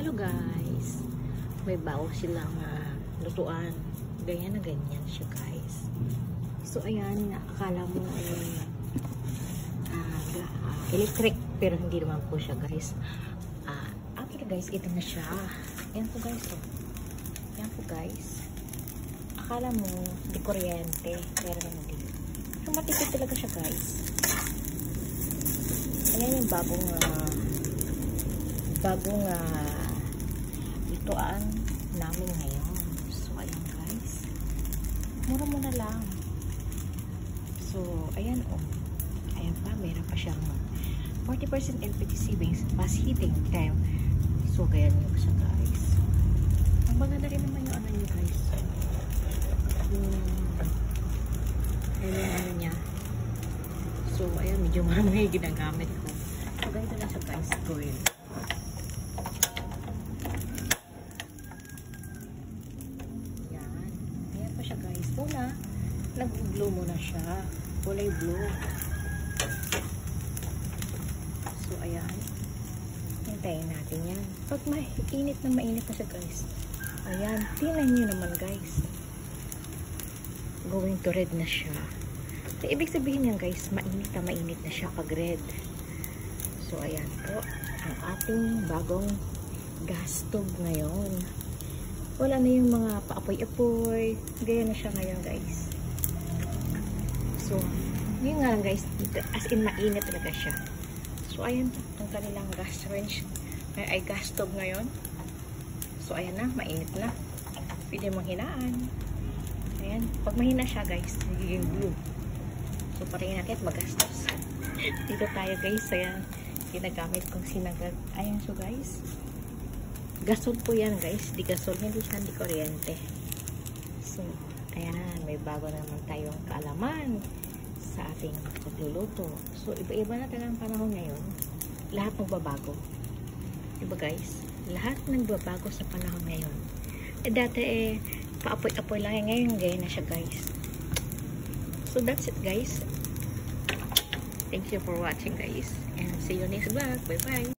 Hello guys, may bago silang lutuan. Ganyan na ganyan siya guys. So ayan, akala mo electric, pero hindi naman po siya guys. After guys, ito na siya. Ayan po guys, oh. Ayan po guys. Akala mo di kuryente, pero hindi. So matipid talaga siya guys. Ayan yung bagong lutuan namin ngayon. So ayan guys, mura-mura lang. So ayan, oh, ayan pa, meron pa siyang 40% LPG savings, fast heating time. So ganyan nyo siya guys. Ang maganda rin naman yung ano nyo guys, yung ano niya. So ayan, medyo marami ginagamit ko. So ganito lang siya guys, gawin. Una, nag-blue muna siya. Kulay blue. So, ayan. Hintayin natin yan. Pag mainit na siya, guys. Ayan. Tingnan nyo naman, guys. Going to red na siya. So, ibig sabihin yan, guys, mainit na siya pag red. So, ayan po. Ang ating bagong gas stove ngayon. Wala na yung mga paapoy-apoy. Gaya na siya ngayon guys. So, yun nga lang guys. As in, mainit talaga siya. So, ayan. Ang kanilang gas range. Ay gas stove ngayon. So, ayan na. Mainit na. Pwede mong hinaan. Ayan. Pag mahina siya guys, nagiging blue. So, paringin natin at magastos. Dito tayo guys. Ayan. Ginagamit kong sinagag. Ayan so guys. Gasol po yan guys, di gasol, hindi siya di kuryente. So, ayan, may bago naman tayong kaalaman sa ating pagluluto. So, iba-iba na talagang panahon ngayon. Lahat magbabago. Diba guys? Lahat nagbabago sa panahon ngayon. Dati paapoy-apoy lang. Ngayon, gaya na siya guys. So, that's it guys. Thank you for watching guys. And see you next vlog. Bye-bye.